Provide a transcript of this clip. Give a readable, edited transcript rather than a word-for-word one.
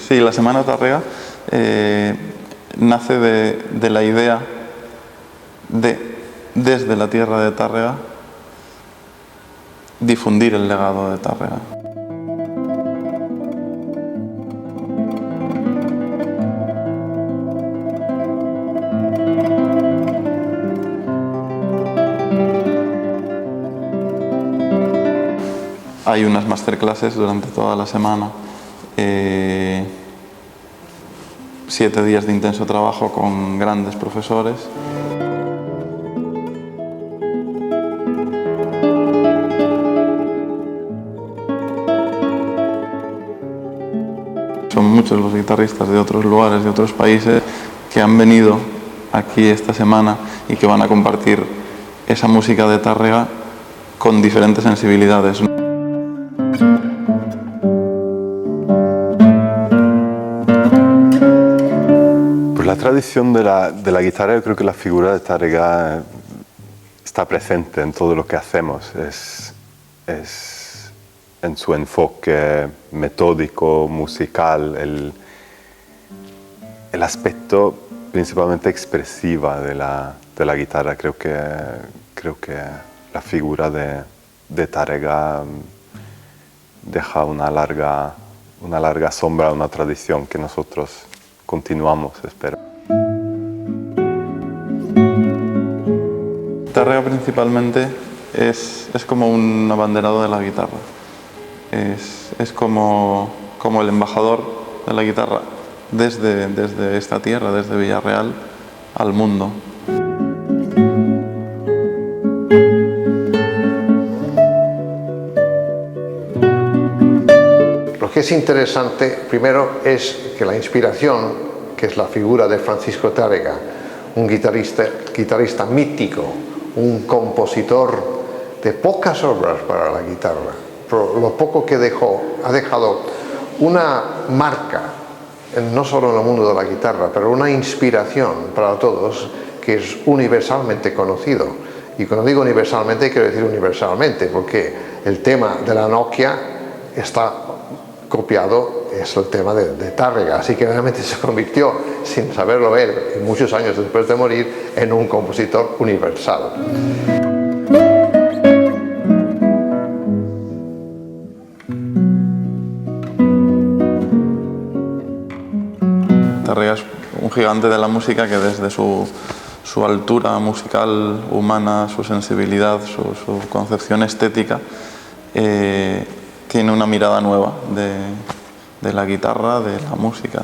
Sí, la Semana Tárrega nace de la idea de, desde la tierra de Tárrega, difundir el legado de Tárrega. Hay unas masterclasses durante toda la semana, 7 días de intenso trabajo con grandes profesores. Son muchos los guitarristas de otros lugares, de otros países, que han venido aquí esta semana y que van a compartir esa música de Tárrega con diferentes sensibilidades. Pues la tradición de la guitarra, yo creo que la figura de Tárrega está presente en todo lo que hacemos. Es en su enfoque metódico, musical, el aspecto principalmente expresiva de la guitarra. Creo que la figura de Tárrega deja una larga sombra, una tradición que nosotros continuamos, espero. Tárrega principalmente es como un abanderado de la guitarra. Es como el embajador de la guitarra desde esta tierra, desde Villarreal, al mundo. Lo que es interesante, primero, es que la inspiración, que es la figura de Francisco Tárrega, un guitarrista mítico, un compositor de pocas obras para la guitarra, pero lo poco que ha dejado una marca, no solo en el mundo de la guitarra, pero una inspiración para todos, que es universalmente conocido. Y cuando digo universalmente, quiero decir universalmente, porque el tema de la Nokia está copiado, es el tema de Tárrega, así que realmente se convirtió, sin saberlo él, y muchos años después de morir, en un compositor universal. Tárrega es un gigante de la música que desde su altura musical, humana, su sensibilidad, su concepción estética, tiene una mirada nueva de la guitarra, de la música.